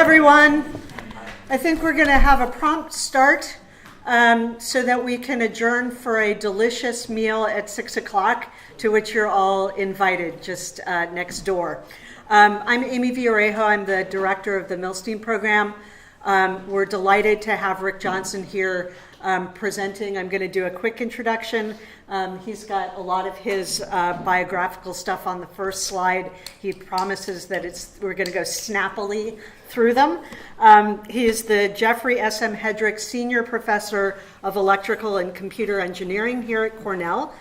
everyone. I think we're going to have a prompt start so that we can adjourn for a delicious meal at 6 o'clock, to which you're all invited just next door. I'm Amy Villarejo. I'm the director of the Milstein Program. We're delighted to have Rick Johnson here presenting. I'm going to do a quick introduction. He's got a lot of his biographical stuff on the first slide. He promises that we're going to go snappily through them. He is the Jeffrey S.M. Hedrick Senior Professor of Electrical and Computer Engineering here at Cornell.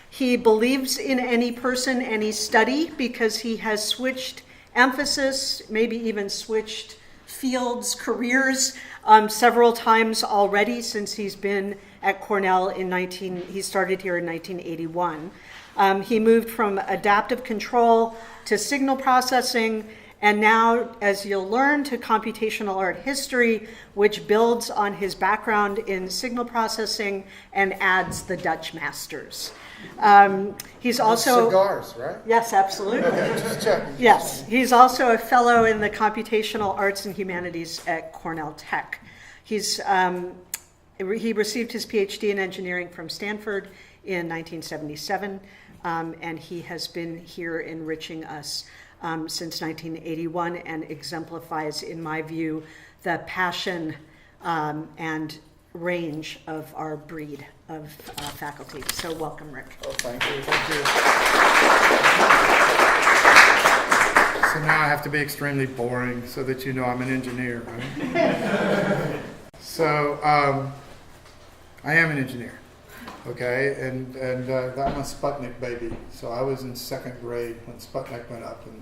He believes in any person, any study, because he has switched emphasis, maybe even switched fields, careers, several times already since he's been at Cornell he started here in 1981. He moved from adaptive control to signal processing, and now, as you'll learn, to computational art history, which builds on his background in signal processing and adds the Dutch masters. He's also cigars, right? Yes, absolutely. Okay, just checking. Yes, he's also a fellow in the Computational Arts and Humanities at Cornell Tech. He received his PhD in engineering from Stanford in 1977, and he has been here enriching us since 1981 and exemplifies, in my view, the passion and range of our breed of faculty. So welcome, Rick. Oh, thank you. So now I have to be extremely boring so that you know I'm an engineer, right? So I am an engineer, okay? And I'm a Sputnik baby. So I was in second grade when Sputnik went up, and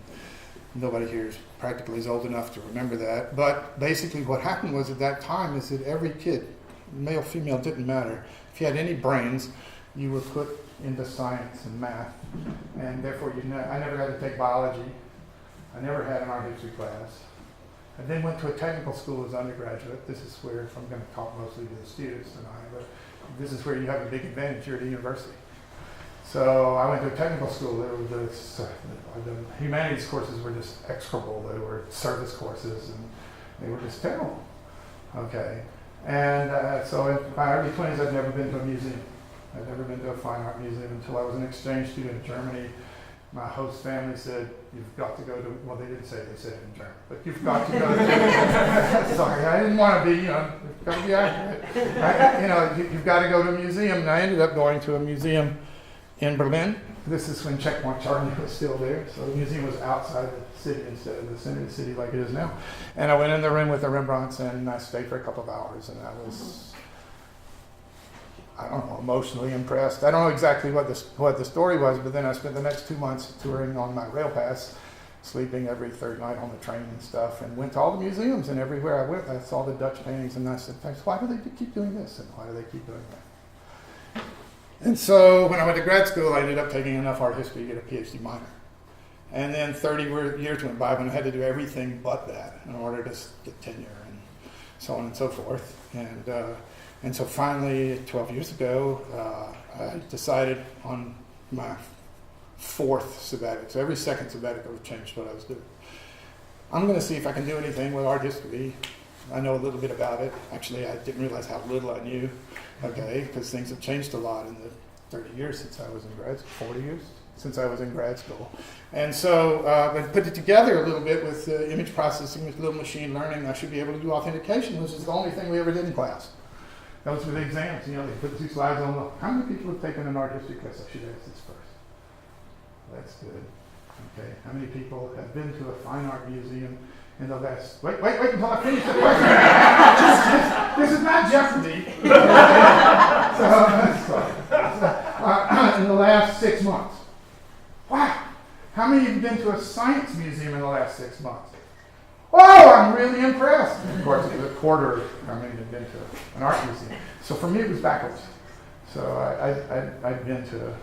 nobody here practically is old enough to remember that. But basically what happened was at that time is that every kid, male, female, didn't matter. If you had any brains, you were put into science and math, and therefore I never had to take biology. I never had an art history class. I then went to a technical school as undergraduate. This is where, if I'm going to talk mostly to the students tonight, but this is where you have a big advantage here at the university. So I went to a technical school. The humanities courses were just execrable. They were service courses, and they were just terrible. Okay. And so in my early 20s, I'd never been to a museum. I'd never been to a fine art museum until I was an exchange student in Germany. My host family said, you've got to go to, well, they didn't say it, they said it in German, but you've got to go to, sorry, I didn't want to be, you've got to be accurate. You've got to go to a museum. And I ended up going to a museum in Berlin. This is when Checkpoint Charlie was still there. So the museum was outside the city instead of the center of the city like it is now. And I went in the room with the Rembrandts, and I stayed for a couple of hours, and I was, I don't know, emotionally impressed. I don't know exactly what the story was, but then I spent the next 2 months touring on my rail pass, sleeping every third night on the train and stuff, and went to all the museums, and everywhere I went, I saw the Dutch paintings, and I said, why do they keep doing this, and why do they keep doing that? And so when I went to grad school, I ended up taking enough art history to get a PhD minor. And then 30 years went by when I had to do everything but that in order to get tenure and so on and so forth. And so finally, 12 years ago, I decided on my fourth sabbatical. So every second sabbatical changed what I was doing. I'm going to see if I can do anything with art history. I know a little bit about it. Actually, I didn't realize how little I knew, okay, because things have changed a lot in the 30 years since I was in grad school, 40 years since I was in grad school. And so I put it together a little bit with image processing, with a little machine learning. I should be able to do authentication, which is the only thing we ever did in class. Those were the exams. They put 2 slides on. How many people have taken an art history class? I should ask this first. That's good. Okay. How many people have been to a fine art museum in the last... Wait until I finish the question. This is not Jeopardy. In the last 6 months. Wow. How many have been to a science museum in the last 6 months? Oh, I'm really impressed. Of course, it was a quarter of how many had been to an art museum. So for me, it was backwards. So I'd been to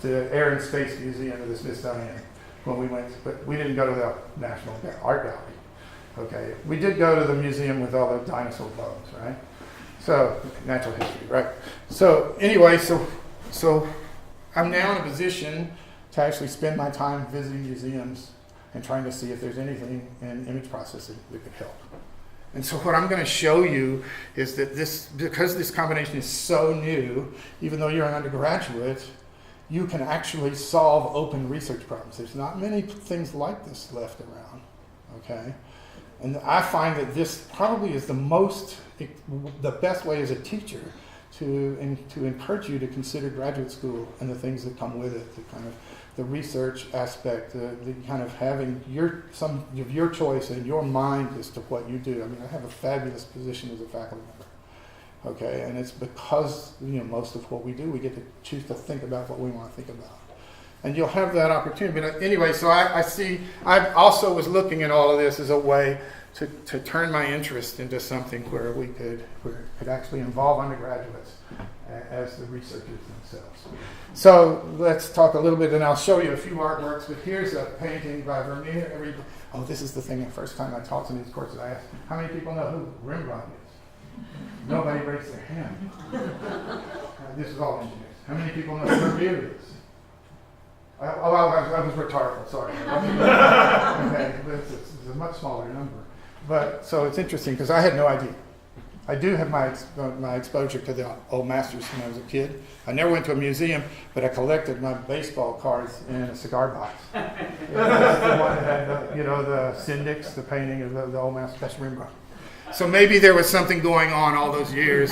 the Air and Space Museum of the Smithsonian when we went, but we didn't go to the National Art Gallery. Okay, we did go to the museum with all the dinosaur bones, right? So natural history, right? So anyway, so I'm now in a position to actually spend my time visiting museums and trying to see if there's anything in image processing that could help. And so what I'm going to show you is that because this combination is so new, even though you're an undergraduate, you can actually solve open research problems. There's not many things like this left around, okay? And I find that this probably is the best way as a teacher to encourage you to consider graduate school and the things that come with it, the kind of the research aspect, the kind of having some of your choice and your mind as to what you do. I mean, I have a fabulous position as a faculty member, okay, and it's because most of what we do, we get to choose to think about what we want to think about, and you'll have that opportunity. But anyway, so I also was looking at all of this as a way to turn my interest into something where it could actually involve undergraduates as the researchers themselves. So let's talk a little bit, and I'll show you a few artworks, but here's a painting by Vermeer. This is the thing, the first time I taught in these courses, I asked, how many people know who Rembrant is? Nobody raised their hand. This is all engineers. How many people know who Vermeer is? I was rhetorical, sorry. Okay, it's a much smaller number. But so it's interesting because I had no idea. I do have my exposure to the old masters when I was a kid. I never went to a museum, but I collected my baseball cards in a cigar box. That's the one that had the syndics, the painting of the old masters. That's Rembrandt. So maybe there was something going on all those years.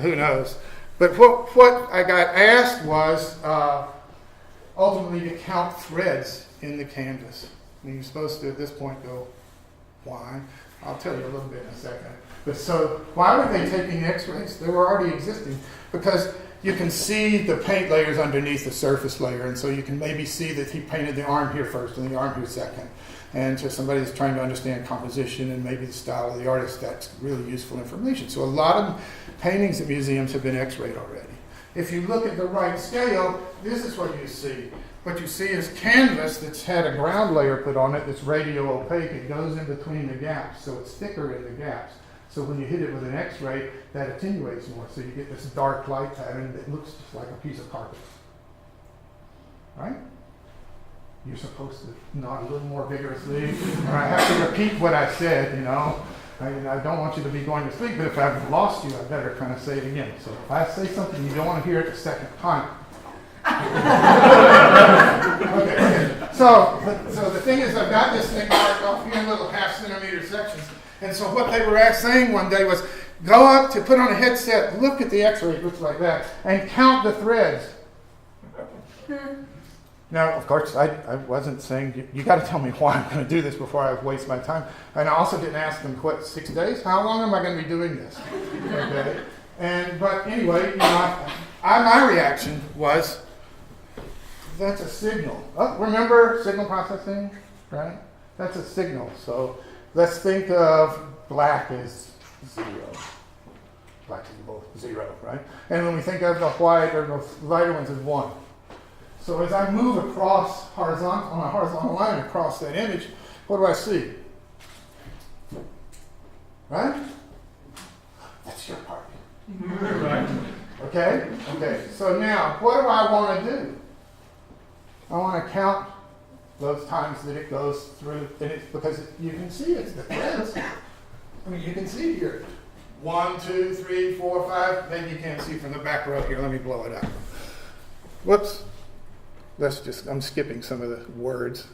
Who knows? But what I got asked was ultimately to count threads in the canvas. And you're supposed to, at this point, go, why? I'll tell you a little bit in a second. But so why were they taking x-rays? They were already existing because you can see the paint layers underneath the surface layer, and so you can maybe see that he painted the arm here first and the arm here second. And to somebody that's trying to understand composition and maybe the style of the artist, that's really useful information. So a lot of paintings at museums have been x-rayed already. If you look at the right scale, this is what you see. What you see is canvas that's had a ground layer put on it that's radio opaque. It goes in between the gaps, so it's thicker in the gaps. So when you hit it with an X-ray, that attenuates more. So you get this dark light pattern that looks just like a piece of carpet. Right? You're supposed to nod a little more vigorously. Or I have to repeat what I said, I don't want you to be going to sleep, but if I've lost you, I better kind of say it again. So if I say something, you don't want to hear it the second time. Okay. So the thing is, I've got this thing marked off here in little 0.5 centimeter sections. And so what they were saying one day was, go up to put on a headset, look at the x-ray, it looks like that, and count the threads. Now, of course, I wasn't saying, you got to tell me why I'm going to do this before I waste my time. And I also didn't ask them, 6 days? How long am I going to be doing this? Okay. But anyway, my reaction was, that's a signal. Oh, remember signal processing, right? That's a signal. So let's think of black as 0. Black is both 0, right? And when we think of the white or the lighter ones as 1. So as I move across on a horizontal line across that image, what do I see? Right? That's your part. Right. Okay? Okay. So now, what do I want to do? I want to count those times that it goes through, and it's because you can see it's the threads. I mean, you can see here. 1, 2, 3, 4, 5. Maybe you can't see from the back row here. Let me blow it out. Whoops. I'm skipping some of the words.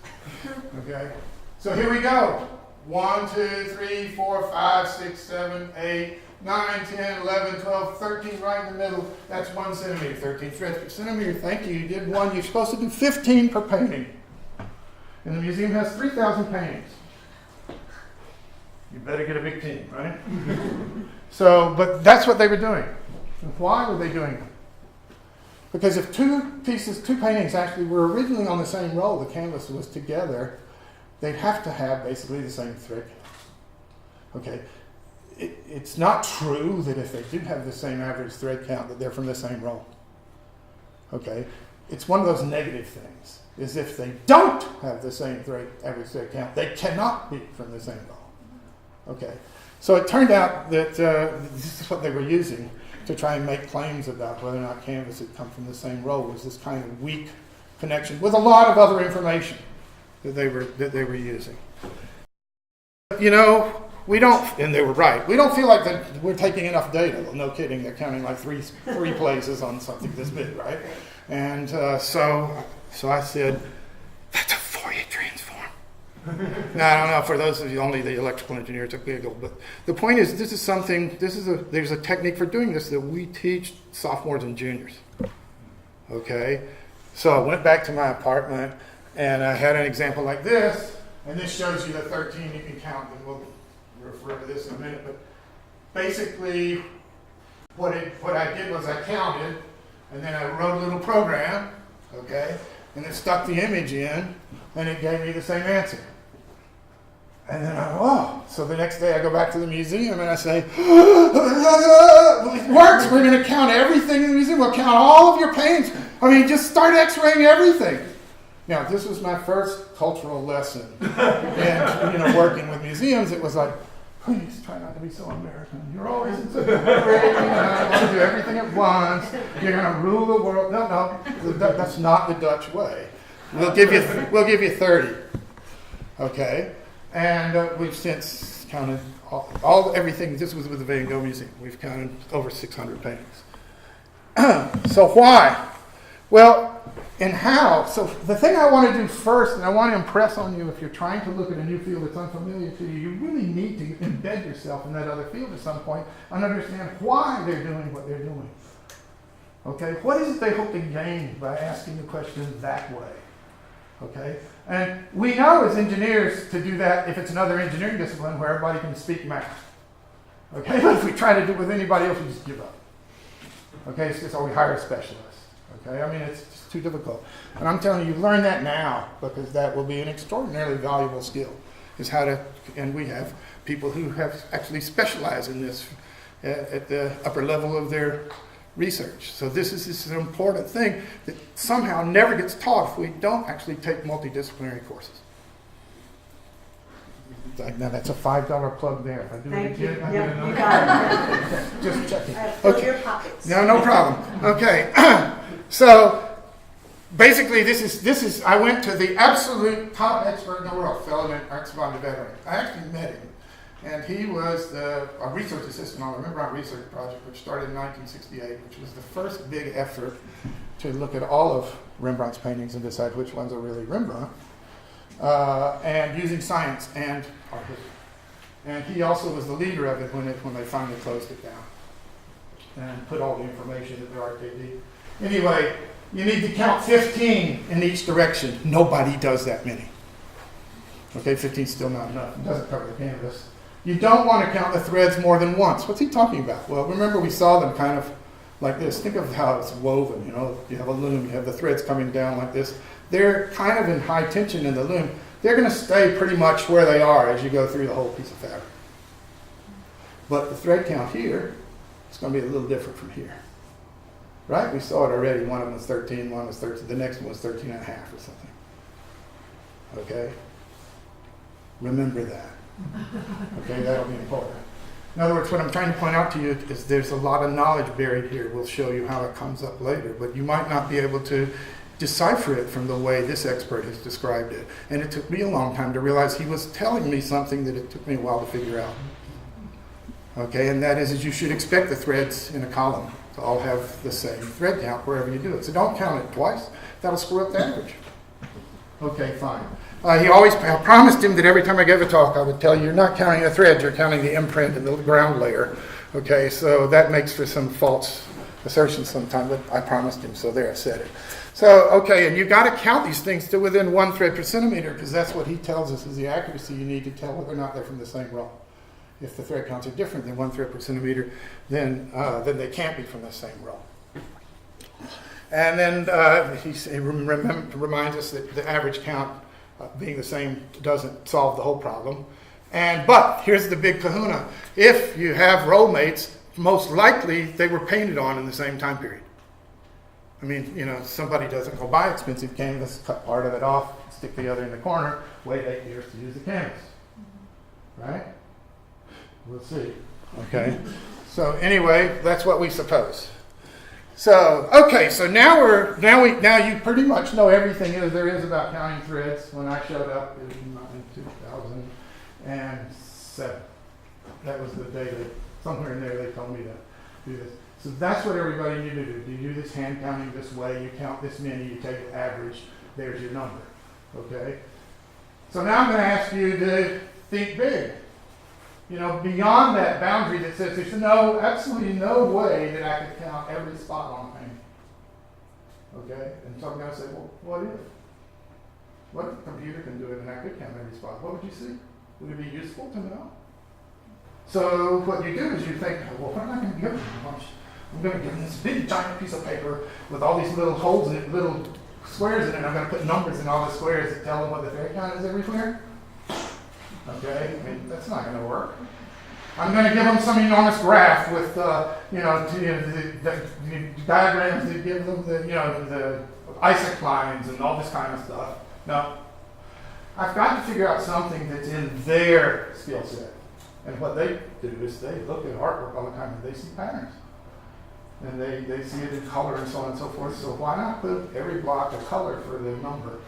Okay. So here we go. 1, 2, 3, 4, 5, 6, 7, 8, 9, 10, 11, 12, 13 right in the middle. That's 1 centimeter, 13 threads per centimeter. Thank you. You did 1. You're supposed to do 15 per painting. And the museum has 3,000 paintings. You better get a big team, right? But that's what they were doing. And why were they doing it? Because if two paintings actually were originally on the same roll, the canvas was together, they'd have to have basically the same thread count. Okay. It's not true that if they do have the same average thread count that they're from the same roll. Okay. It's one of those negative things. Is if they don't have the same average thread count, they cannot be from the same roll. Okay. So it turned out that this is what they were using to try and make claims about whether or not canvas had come from the same roll, was this kind of weak connection with a lot of other information. that they were using. You know, we don't, and they were right. We don't feel like that we're taking enough data. Well, no kidding, they're counting like three places on something this big, right? And so I said, that's a Fourier transform. Now, I don't know, for those of you, only the electrical engineers are giggle, but the point is, there's a technique for doing this that we teach sophomores and juniors. Okay? So I went back to my apartment, and I had an example like this, and this shows you the 13 you can count, and we'll refer to this in a minute, but basically what I did was I counted, and then I wrote a little program, okay, and it stuck the image in, and it gave me the same answer. And then I go, oh, so the next day I go back to the museum and I say, it works, we're going to count everything in the museum, we'll count all of your paintings. I mean, just start x-raying everything. Now, this was my first cultural lesson. And, working with museums, it was like, please try not to be so American. You're always in such a hurry, want to do everything at once. You're going to rule the world. No, that's not the Dutch way. We'll give you 30. Okay? And we've since counted everything. This was with the Van Gogh Museum. We've counted over 600 paintings. So why? Well, and how? So the thing I want to do first, and I want to impress on you, if you're trying to look at a new field that's unfamiliar to you, you really need to embed yourself in that other field at some point and understand why they're doing what they're doing. Okay? What is it they hope to gain by asking the question that way? Okay? And we know as engineers to do that if it's another engineering discipline where everybody can speak math. Okay? But if we try to do it with anybody else, we just give up. Okay? So we hire a specialist. Okay? I mean, it's just too difficult. And I'm telling you, learn that now, because that will be an extraordinarily valuable skill, is how to, and we have people who have actually specialized in this at the upper level of their research. So this is an important thing that somehow never gets taught if we don't actually take multidisciplinary courses. Now that's a $5 plug there. If I do Thank it you. again, Yep, you got it. just checking. Fill your pockets. No problem. Okay. So basically, this is. I went to the absolute top expert in the world, a fellow named Ernst von der Wettering. I actually met him, and he was a research assistant on the Rembrant research project, which started in 1968, which was the first big effort to look at all of Rembrandt's paintings and decide which ones are really Rembrandt, and using science and art history. And he also was the leader of it when they finally closed it down and put all the information at their RKD. Anyway, you need to count 15 in each direction. Nobody does that many. Okay, 15 is still not enough. It doesn't cover the canvas. You don't want to count the threads more than once. What's he talking about? Well, remember we saw them kind of like this. Think of how it's woven. You have a loom, you have the threads coming down like this. They're kind of in high tension in the loom. They're going to stay pretty much where they are as you go through the whole piece of fabric. But the thread count here is going to be a little different from here. Right? We saw it already. One of them was 13, one was 13. The next one was 13 and a half or something. Okay? Remember that. Okay, that'll be important. In other words, what I'm trying to point out to you is there's a lot of knowledge buried here. We'll show you how it comes up later, but you might not be able to decipher it from the way this expert has described it. And it took me a long time to realize he was telling me something that it took me a while to figure out. Okay, and that is you should expect the threads in a column to all have the same thread count wherever you do it. So don't count it twice. That'll screw up the average. Okay, fine. I promised him that every time I gave a talk, I would tell you, you're not counting the threads, you're counting the imprint and the ground layer. Okay, so that makes for some false assertions sometimes, but I promised him, so there, I said it. So, okay, and you've got to count these things to within 1 thread per centimeter, because that's what he tells us is the accuracy you need to tell whether or not they're from the same row. If the thread counts are different than 1 thread per centimeter, then they can't be from the same row. And then he reminds us that the average count being the same doesn't solve the whole problem. But here's the big kahuna. If you have row mates, most likely they were painted on in the same time period. I mean, somebody doesn't go buy expensive canvas, cut part of it off, stick the other in the corner, wait 8 years to use the canvas. Right? We'll see. Okay. So anyway, that's what we suppose. So, okay, so now you pretty much know everything there is about counting threads when I showed up in 2007. That was the day that somewhere in there they told me to do this. So that's what everybody needs to do. You do this hand counting this way, you count this many, you take the average, there's your number. Okay? So now I'm going to ask you to think big. You know, beyond that boundary that says there's absolutely no way that I could count every spot on a painting. Okay? And so I'm going to say, well, what if? What if the computer can do it and I could count every spot? What would you see? Would it be useful to know? So what you do is you think, well, what am I going to give them? I'm going to give them this big giant piece of paper with all these little holes in it, little squares in it, and I'm going to put numbers in all the squares that tell them what the thread count is everywhere. Okay, I mean, that's not going to work. I'm going to give them some enormous graph with, the diagrams that give them the isonclines and all this kind of stuff. No, I've got to figure out something that's in their skill set. And what they do is they look at artwork all the time and they see patterns. And they see it in color and so on and so forth. So why not put every block a color for the number?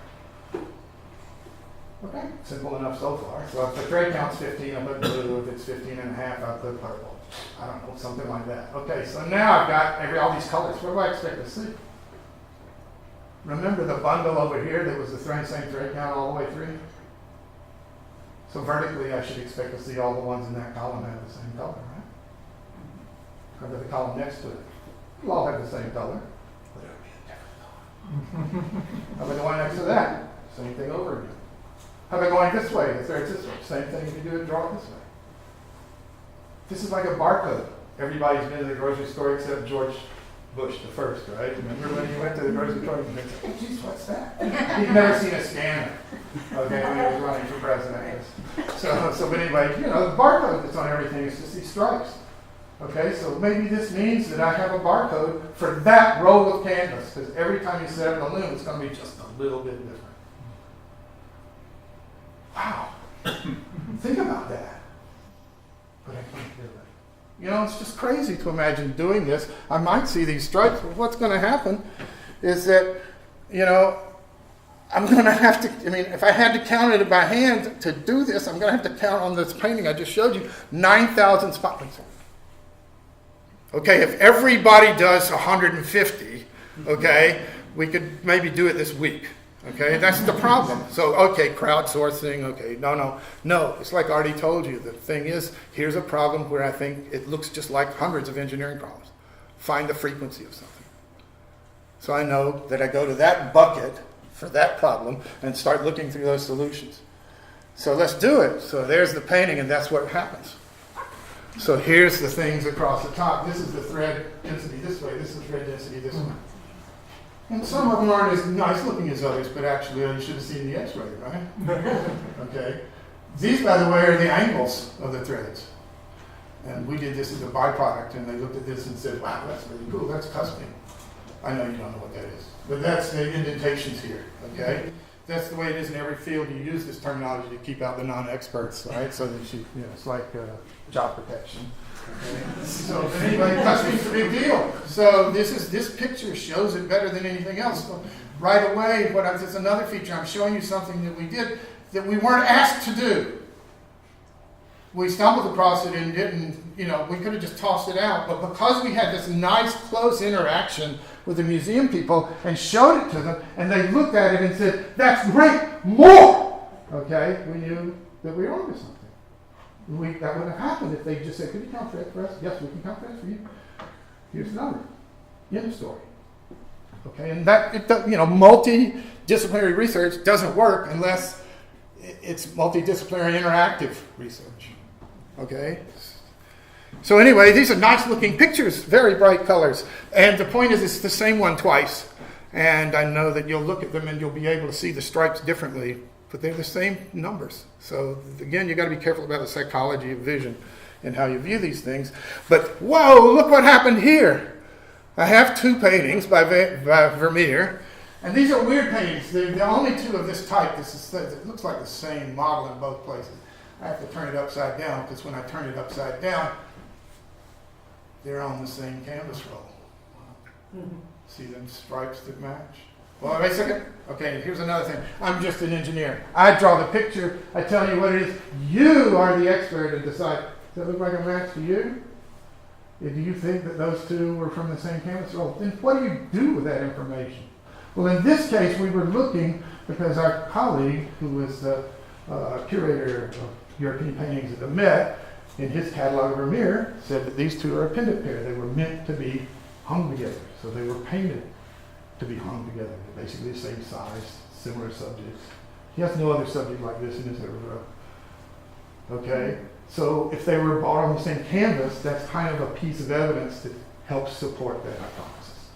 Okay, simple enough so far. So if the thread count's 15, I put blue. If it's 15 and a half, I put purple. I don't know, something like that. Okay, so now I've got all these colors. What do I expect to see? Remember the bundle over here that was the same thread count all the way through? So vertically, I should expect to see all the ones in that column have the same color, right? How about the column next to it? They'll all have the same color, but it'll be a different color. How about the one next to that? Same thing over again. How about going this way? The thread's this way. Same thing if you do it, draw it this way. This is like a barcode. Everybody's been to the grocery store except George Bush the first, right? Remember when you went to the grocery store and you said, oh, geez, what's that? You've never seen a scanner, okay, when he was running for president. So but anyway, the barcode that's on everything is just these stripes. Okay, so maybe this means that I have a barcode for that roll of canvas, because every time you set up a loom, it's going to be just a little bit different. Wow. Think about that. But I can't do it. It's just crazy to imagine doing this. I might see these stripes, but what's going to happen is that, I'm going to have to, if I had to count it by hand to do this, I'm going to have to count on this painting I just showed you, 9,000 spots. Okay, if everybody does 150, okay, we could maybe do it this week. Okay, that's the problem. So, okay, crowdsourcing, okay, no. It's like I already told you. The thing is, here's a problem where I think it looks just like hundreds of engineering problems. Find the frequency of something. So I know that I go to that bucket for that problem and start looking through those solutions. So let's do it. So there's the painting, and that's what happens. So here's the things across the top. This is the thread density this way. This is thread density this way. And some of them aren't as nice looking as others, but actually you should have seen the X-ray, right? Okay. These, by the way, are the angles of the threads. And we did this as a byproduct, and they looked at this and said, wow, that's really cool, that's custom. I know you don't know what that is, but that's the indentations here, okay? That's the way it is in every field. You use this terminology to keep out the non-experts, right? So that it's like job protection. Okay. So anyway, customing's a big deal. So this picture shows it better than anything else. So right away, it's another feature. I'm showing you something that we did that we weren't asked to do. We stumbled across it and didn't, we could have just tossed it out. But because we had this nice close interaction with the museum people and showed it to them, and they looked at it and said, that's great, more! Okay, we knew that we were onto something. That wouldn't have happened if they just said, could you count threads for us? Yes, we can count threads for you. Here's the number. End of story. Okay, and multidisciplinary research doesn't work unless it's multidisciplinary interactive research. Okay? So anyway, these are nice looking pictures, very bright colors. And the point is it's the same one twice. And I know that you'll look at them and you'll be able to see the stripes differently, but they're the same numbers. So again, you've got to be careful about the psychology of vision and how you view these things. But whoa, look what happened here. I have two paintings by Vermeer. And these are weird paintings. They're only two of this type. It looks like the same model in both places. I have to turn it upside down because when I turn it upside down, they're on the same canvas roll. See them stripes that match? Well, wait a second. Okay, here's another thing. I'm just an engineer. I draw the picture. I tell you what it is. You are the expert and decide, does it look like a match to you? Do you think that those two were from the same canvas? Well, then what do you do with that information? Well, in this case, we were looking because our colleague, who was the curator of European paintings at the Met, in his catalog of Vermeer, said that these two are a pendant pair. They were meant to be hung together. So they were painted to be hung together. They're basically the same size, similar subjects. He has no other subject like this in his oeuvre. Okay? So if they were bought on the same canvas, that's kind of a piece of evidence that helps support that hypothesis.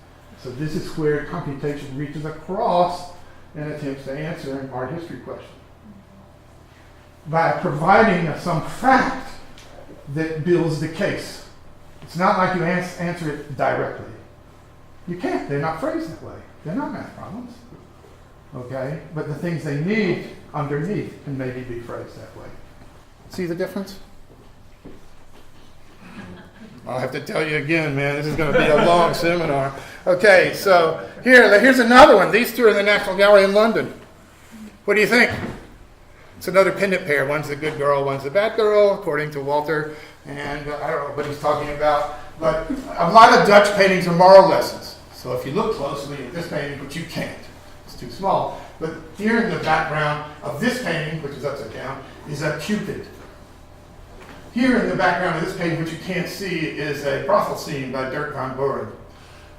So this is where computation reaches across and attempts to answer an art history question. By providing some fact that builds the case. It's not like you answer it directly. You can't. They're not phrased that way. They're not math problems. Okay? But the things they need underneath can maybe be phrased that way. See the difference? I'll have to tell you again, man. This is going to be a long seminar. Okay, so here's another one. These two are in the National Gallery in London. What do you think? It's another pendant pair. One's the good girl, one's the bad girl, according to Walter. And I don't know what he's talking about. But a lot of Dutch paintings are moral lessons. So if you look closely at this painting, which you can't, it's too small. But here in the background of this painting, which is upside down, is a Cupid. Here in the background of this painting, which you can't see, is a brothel scene by Dirk van Buren.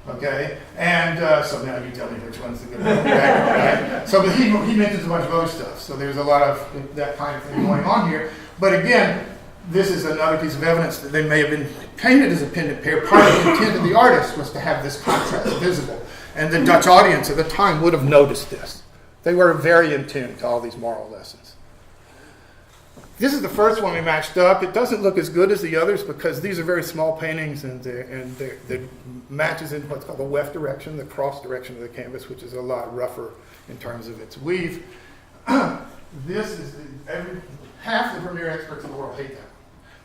Okay? And so now you tell me which one's the good one. Right? So but he mentions a bunch of other stuff. So there's a lot of that kind of thing going on here. But again, this is another piece of evidence that they may have been painted as a pendant pair. Part of the intent of the artist was to have this contrast visible. And the Dutch audience at the time would have noticed this. They were very in tune to all these moral lessons. This is the first one we matched up. It doesn't look as good as the others because these are very small paintings and the matches in what's called the weft direction, the cross direction of the canvas, which is a lot rougher in terms of its weave. This is half the Vermeer experts in the world hate that.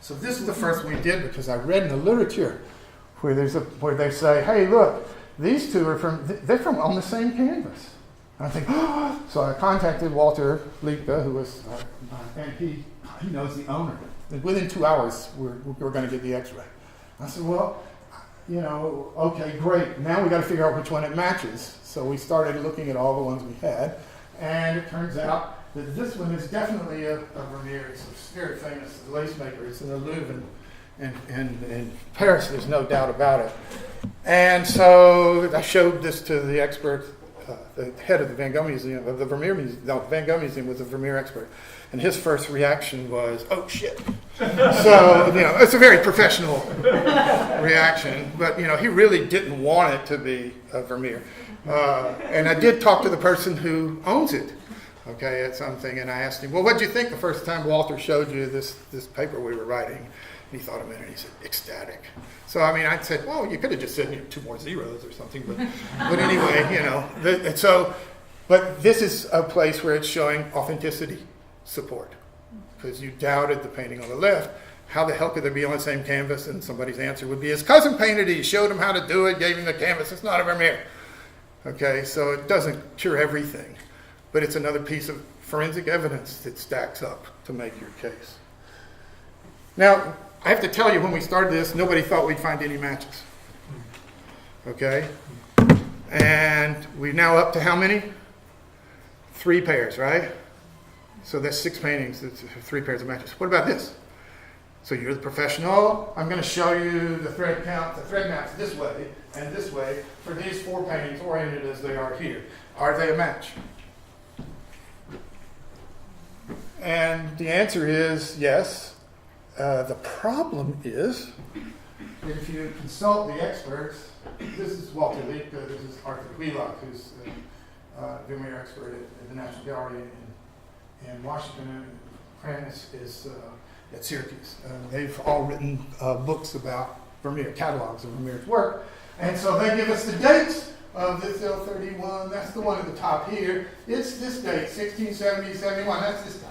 So this is the first we did because I read in the literature where they say, hey, look, these two they're from on the same canvas. And I think, oh. So I contacted Walter Liebke, who was, and he knows the owner. And within 2 hours, we're going to get the X-ray. I said, well, okay, great. Now we got to figure out which one it matches. So we started looking at all the ones we had, and it turns out that this one is definitely a Vermeer. It's a very famous lace maker. It's in the Louvre in Paris. There's no doubt about it. And so I showed this to the expert. The head of the Van Gogh Museum, of the Vermeer Museum, no, Van Gogh Museum was a Vermeer expert. And his first reaction was, oh shit. So, it's a very professional reaction, but, he really didn't want it to be a Vermeer. And I did talk to the person who owns it, okay, at something, and I asked him, well, what did you think the first time Walter showed you this paper we were writing? And he thought a minute, and he said, ecstatic. So, I said, well, you could have just said 2 more zeros or something. But anyway, but this is a place where it's showing authenticity support. Because you doubted the painting on the left. How the hell could they be on the same canvas? And somebody's answer would be, his cousin painted it. He showed him how to do it, gave him the canvas. It's not a Vermeer. Okay, so it doesn't cure everything. But it's another piece of forensic evidence that stacks up to make your case. Now, I have to tell you, when we started this, nobody thought we'd find any matches. Okay? And we're now up to how many? 3 pairs, right? So that's 6 paintings, that's 3 pairs of matches. What about this? So you're the professional. I'm going to show you the thread count, the thread maps this way and this way for these 4 paintings oriented as they are here. Are they a match? And the answer is yes. The problem is that if you consult the experts, this is Walter Liebke, this is Arthur Wheelock, who's a Vermeer expert at the National Gallery in Washington, and Francis is at Syracuse. They've all written books about Vermeer, catalogs of Vermeer's work. And so they give us the dates of this L31. That's the one at the top here. It's this date, 1670, 71. That's this guy.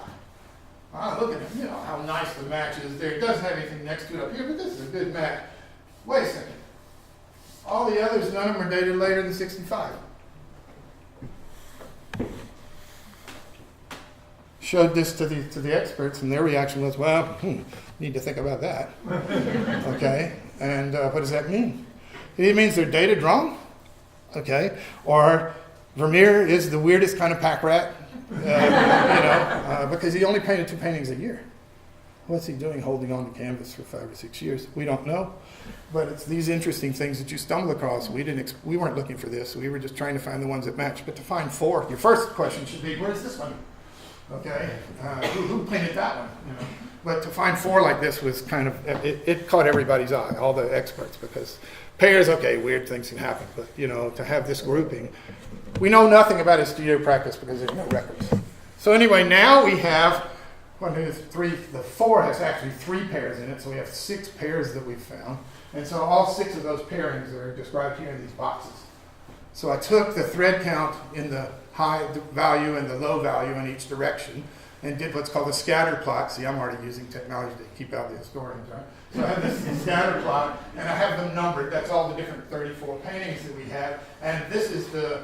Look at him, how nice the match is there. It doesn't have anything next to it up here, but this is a good match. Wait a second. All the others, none of them are dated later than 65. Showed this to the experts, and their reaction was, well, need to think about that. Okay, and what does that mean? It means they're dated wrong, okay, or Vermeer is the weirdest kind of pack rat, because he only painted 2 paintings a year. What's he doing holding on to canvas for 5 or 6 years? We don't know, but it's these interesting things that you stumble across. We weren't looking for this. We were just trying to find the ones that match. But to find 4, your first question should be, where's this one? Okay, who painted that one? But to find 4 like this was kind of, it caught everybody's eye, all the experts, because pairs, okay, weird things can happen, but to have this grouping, we know nothing about his studio practice because there's no records. So anyway, now we have 1, 2, 3. The 4 has actually 3 pairs in it, so we have 6 pairs that we've found, and so all 6 of those pairings are described here in these boxes. So I took the thread count in the high value and the low value in each direction, and did what's called a scatter plot. See, I'm already using technology to keep out the historians, right? So I have this scatter plot, and I have them numbered. That's all the different 34 paintings that we have. And this is a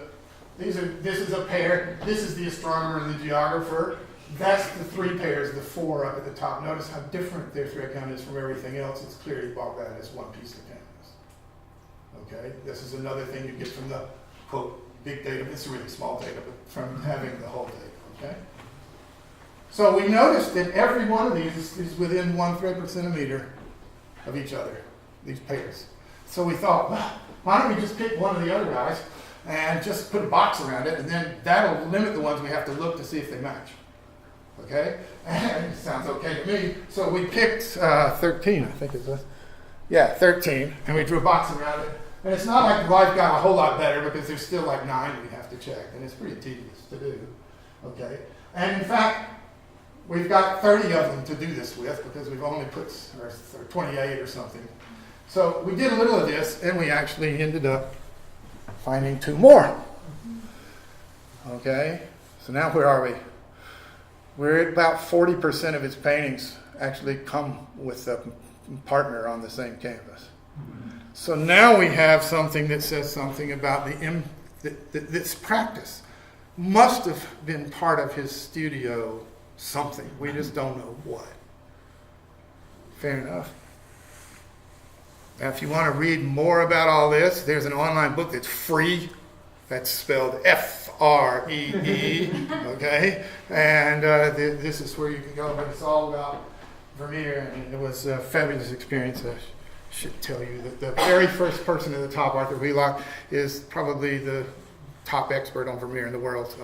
pair. This is the astronomer and the geographer. That's the 3 pairs, the 4 up at the top. Notice how different their thread count is from everything else. It's clear you bought that as one piece of canvas. Okay, this is another thing you get from the, quote, big data. It's really small data, but from having the whole data, okay? So we noticed that every one of these is within 1 thread per centimeter of each other, these pairs. So we thought, well, why don't we just pick one of the other guys and just put a box around it, and then that'll limit the ones we have to look to see if they match. Okay? And it sounds okay to me. So we picked 13, I think it was. Yeah, 13, and we drew a box around it. And it's not like life got a whole lot better because there's still like 9 we have to check, and it's pretty tedious to do. Okay? And in fact, we've got 30 of them to do this with because we've only put, or 28 or something. So we did a little of this, and we actually ended up finding 2 more. Okay? So now where are we? We're at about 40% of his paintings actually come with a partner on the same canvas. So now we have something that says something about this practice must have been part of his studio something. We just don't know what. Fair enough. Now, if you want to read more about all this, there's an online book that's free. That's spelled F-R-E-E, okay? And this is where you can go, but it's all about Vermeer, and it was a fabulous experience. I should tell you that the very first person at the top, Arthur Wheelock, is probably the top expert on Vermeer in the world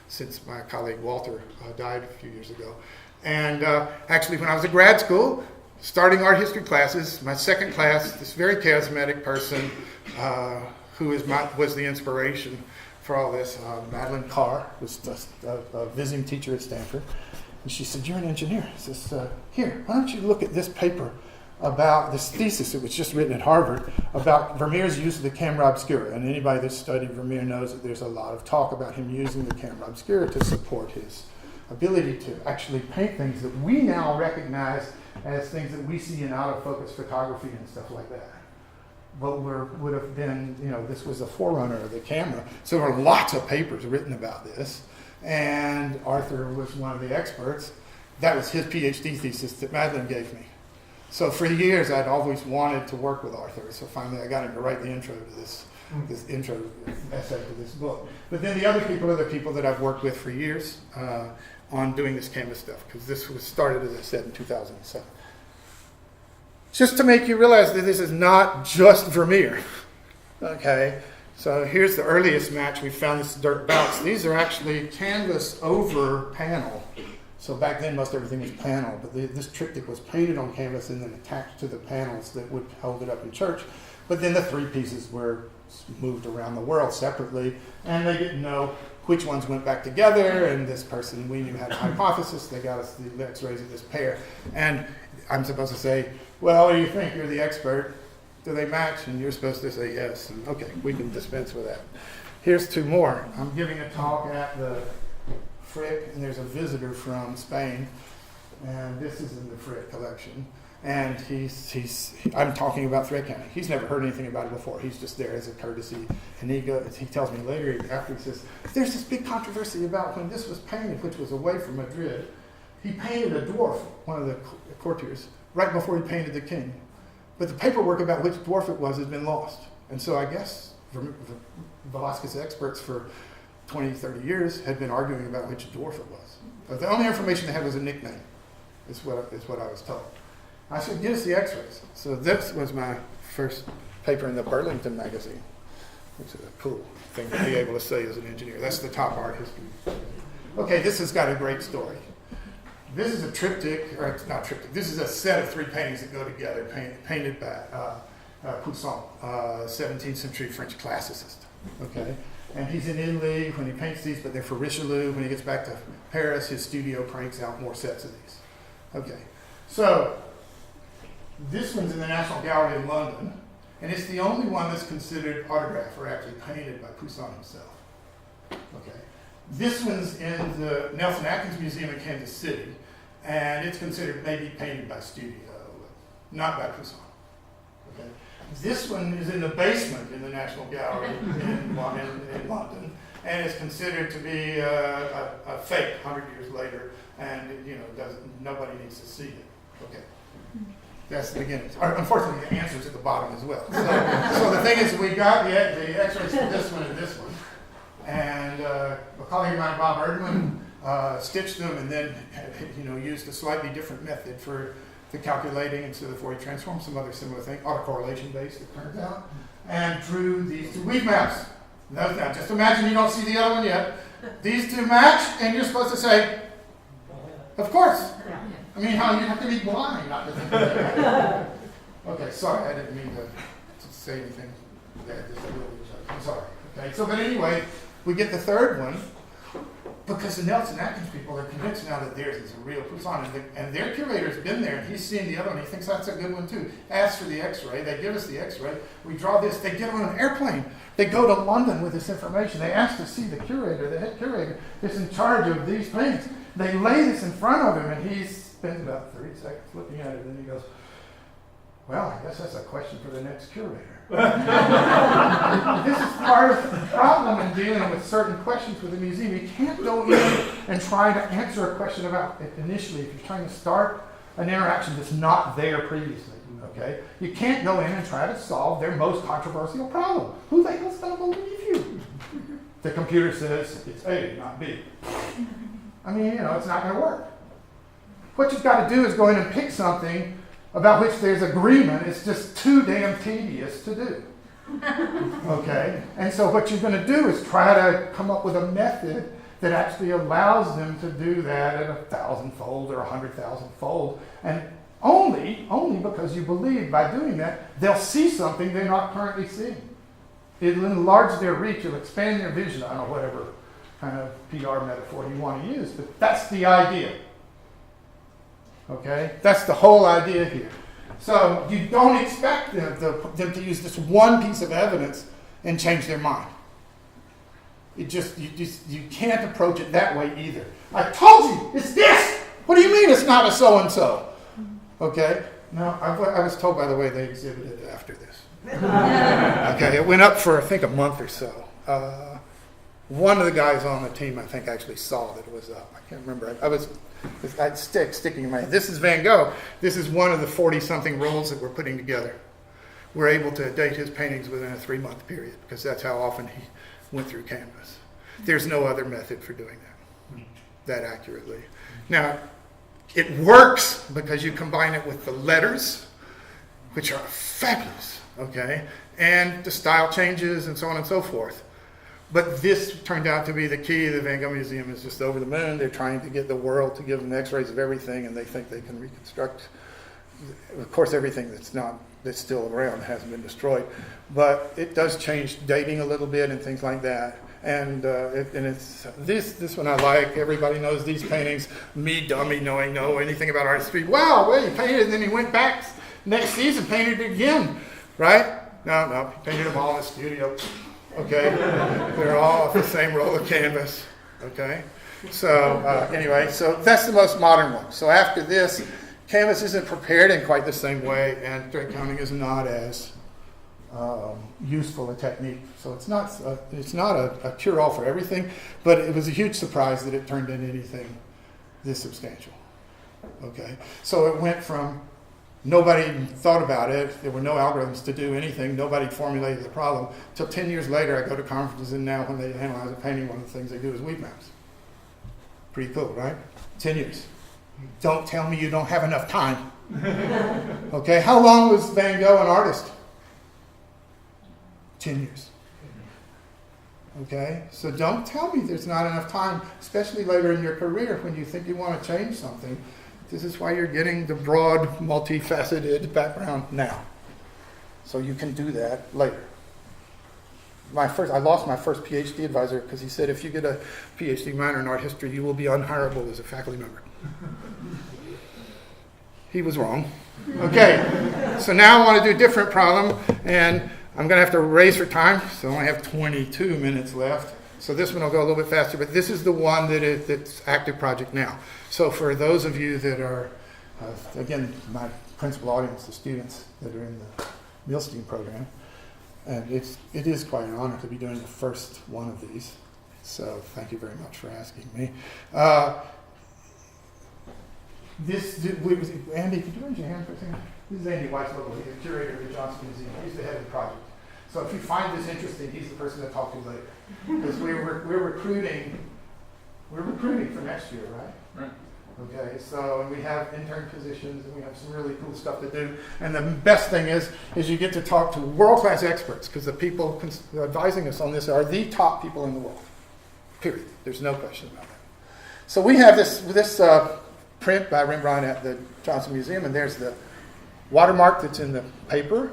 since my colleague Walter died a few years ago. And actually, when I was at grad school, starting art history classes, my second class, this very charismatic person who was the inspiration for all this, Madeline Carr, was a visiting teacher at Stanford. And she said, "You're an engineer." I says, "Here, why don't you look at this paper about this thesis that was just written at Harvard about Vermeer's use of the camera obscura." And anybody that's studied Vermeer knows that there's a lot of talk about him using the camera obscura to support his ability to actually paint things that we now recognize as things that we see in out-of-focus photography and stuff like that. But would have been, this was a forerunner of the camera. So there were lots of papers written about this. And Arthur was one of the experts. That was his PhD thesis that Madeline gave me. So for years, I'd always wanted to work with Arthur. So finally, I got him to write the intro to this intro essay to this book. But then the other people are the people that I've worked with for years on doing this canvas stuff, because this was started, as I said, in 2007. Just to make you realize that this is not just Vermeer. Okay, so here's the earliest match. We found this dirt bounce. These are actually canvas over panel. So back then, most everything was panel, but this triptych was painted on canvas and then attached to the panels that would hold it up in church. But then the 3 pieces were moved around the world separately, and they didn't know which ones went back together, and this person, we knew had a hypothesis. They got us the x-rays of this pair. And I'm supposed to say, "Well, what do you think? You're the expert. Do they match?" And you're supposed to say yes. And okay, we can dispense with that. Here's 2 more. I'm giving a talk at the Frick, and there's a visitor from Spain. And this is in the Frick collection. And I'm talking about thread counting. He's never heard anything about it before. He's just there as a courtesy. And he tells me later, after he says, there's this big controversy about when this was painted, which was away from Madrid. He painted a dwarf, one of the courtiers, right before he painted the king. But the paperwork about which dwarf it was has been lost. And so I guess Velázquez experts for 20, 30 years had been arguing about which dwarf it was. But the only information they had was a nickname, is what I was told. I said, get us the x-rays. So this was my first paper in the Burlington magazine, which is a cool thing to be able to say as an engineer. That's the top art history. Okay, this has got a great story. This is a triptych, or it's not triptych, this is a set of 3 paintings that go together, painted by Poussin, 17th century French classicist. Okay, and he's in Italy when he paints these, but they're for Richelieu. When he gets back to Paris, his studio cranks out more sets of these. Okay, so this one's in the National Gallery in London, and it's the only one that's considered autographed or actually painted by Poussin himself. Okay, this one's in the Nelson Atkins Museum in Kansas City, and it's considered maybe painted by studio, not by Poussin. Okay, this one is in the basement in the National Gallery in London, and is considered to be a fake 100 years later, and nobody needs to see it. Okay. That's the beginning. Unfortunately, the answer's at the bottom as well. So the thing is, we got the x-rays for this one and this one. And a colleague of mine, Bob Erdman, stitched them and then used a slightly different method for the calculating instead of Fourier transform, some other similar thing, autocorrelation based, it turns out, and drew these 2 weave maps. Now, just imagine you don't see the other one yet. These 2 match, and you're supposed to say, of course. I mean, how you have to be blind not to think of that. Okay, sorry, I didn't mean to say anything there. I'm sorry. Okay, so but anyway, we get the third one because the Nelson Atkins people are convinced now that theirs is a real Poussin, and their curator's been there and he's seen the other one. He thinks that's a good one too. Asks for the X-ray. They give us the X-ray. We draw this. They get on an airplane. They go to London with this information. They ask to see the curator, the head curator, is in charge of these paintings. They lay this in front of him, and he spends about 30 seconds looking at it, and then he goes, well, I guess that's a question for the next curator. This is part of the problem in dealing with certain questions with the museum. You can't go in and try to answer a question about it initially if you're trying to start an interaction that's not there previously. Okay? You can't go in and try to solve their most controversial problem. Who the hell's going to believe you? The computer says it's A, not B. I mean, it's not going to work. What you've got to do is go in and pick something about which there's agreement. It's just too damn tedious to do. Okay? And so what you're going to do is try to come up with a method that actually allows them to do that at 1,000-fold or 100,000-fold. And only because you believe by doing that, they'll see something they're not currently seeing. It'll enlarge their reach. It'll expand their vision. I don't know, whatever kind of PR metaphor you want to use, but that's the idea. Okay? That's the whole idea here. So you don't expect them to use this one piece of evidence and change their mind. You can't approach it that way either. I told you, it's this! What do you mean it's not a so-and-so? Okay? Now, I was told, by the way, they exhibited after this. Okay, it went up for, I think, a month or so. One of the guys on the team, I think, actually saw that it was up. I can't remember. I had sticking in my head. This is Van Gogh. This is one of the 40-something rolls that we're putting together. We're able to date his paintings within a 3-month period because that's how often he went through canvas. There's no other method for doing that accurately. Now, it works because you combine it with the letters, which are fabulous, okay, and the style changes and so on and so forth. But this turned out to be the key. The Van Gogh Museum is just over the moon. They're trying to get the world to give them X-rays of everything, and they think they can reconstruct. Of course, everything that's still around hasn't been destroyed, but it does change dating a little bit and things like that. And it's this one I like. Everybody knows these paintings. Me, dummy, knowing no anything about art history. Wow, well, he painted it, and then he went back next season, painted it again, right? No, he painted them all in the studio. Okay, they're all off the same roll of canvas. Okay, So anyway, so that's the most modern one. So after this, Canvas isn't prepared in quite the same way, and straight counting is not as useful a technique. So it's not a cure-all for everything, but it was a huge surprise that it turned into anything this substantial. Okay, so it went from nobody thought about it, there were no algorithms to do anything, nobody formulated the problem, till 10 years later I go to conferences, and now when they analyze a painting, one of the things they do is weave maps. Pretty cool, right? 10 years. Don't tell me you don't have enough time. Okay, how long was Van Gogh an artist? 10 years. Okay, so don't tell me there's not enough time, especially later in your career when you think you want to change something. This is why you're getting the broad, multifaceted background now. So you can do that later. I lost my first PhD advisor because he said if you get a PhD minor in art history, you will be unhireable as a faculty member. He was wrong. Okay, so now I want to do a different problem, and I'm going to have to race for time, so I only have 22 minutes left. So this one will go a little bit faster, but this is the one that's active project now. So for those of you that are, again, my principal audience, the students that are in the Milstein Program, and it is quite an honor to be doing the first one of these. So thank you very much for asking me. Andy, could you raise your hand for a second? This is Andy Weisvogel. He's the curator of the Johnson Museum. He's the head of the project. So if you find this interesting, he's the person to talk to later. Because we're recruiting for next year, right? Right. Okay, so and we have intern positions, and we have some really cool stuff to do. And the best thing is you get to talk to world-class experts, because the people advising us on this are the top people in the world. Period. There's no question about that. So we have this print by Rembrant at the Johnson Museum, and there's the watermark that's in the paper.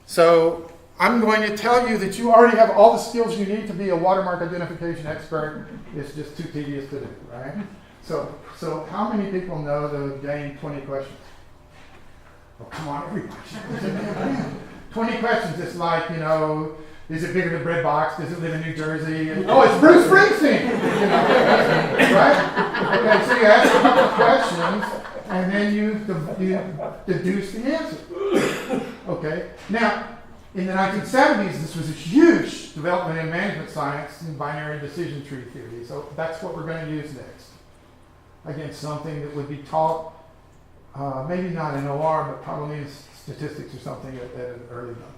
So I'm going to tell you that you already have all the skills you need to be a watermark identification expert. It's just too tedious to do, right? So how many people know the game 20 questions? Oh, come on, everybody. 20 questions. It's like, is it bigger than bread box? Does it live in New Jersey? And, oh, it's Bruce Springsteen! Right? Okay, so you ask a couple of questions, and then you deduce the answer. Okay? Now, in the 1970s, this was a huge development in management science and binary decision tree theory. So that's what we're going to use next. Again, something that would be taught, maybe not in OR, but probably in statistics or something at an early level.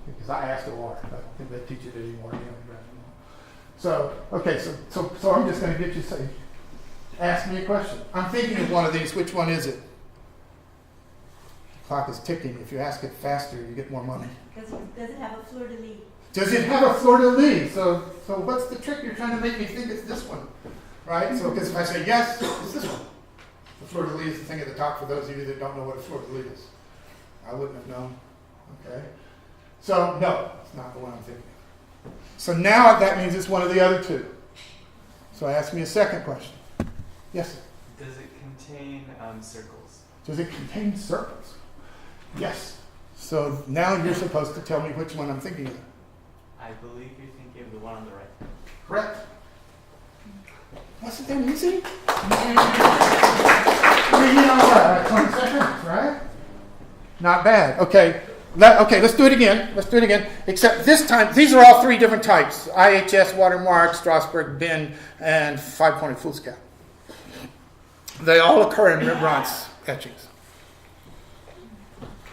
Because I asked OR, I don't think they teach it anymore. So, okay, so I'm just going to get you to say, ask me a question. I'm thinking of one of these. Which one is it? The clock is ticking. If you ask it faster, you get more money. Does it have a fleur-de-lis? Does it have a fleur-de-lis? So what's the trick? You're trying to make me think it's this one, right? So because if I say yes, it's this one. The fleur-de-lis is the thing at the top for those of you that don't know what a fleur-de-lis is. I wouldn't have known. Okay. So no, it's not the one I'm thinking of. So now that means it's one of the other two. So ask me a second question. Yes, sir. Does it contain circles? Does it contain circles? Yes. So now you're supposed to tell me which one I'm thinking of. I believe you're thinking of the one on the right. Correct. Wasn't that easy? 20 seconds, right? Not bad. Okay. Let's do it again. Except this time, these are all three different types. IHS, watermark, Strasbourg, bin, and five-pointed fool's cap. They all occur in Rembrandt's etchings.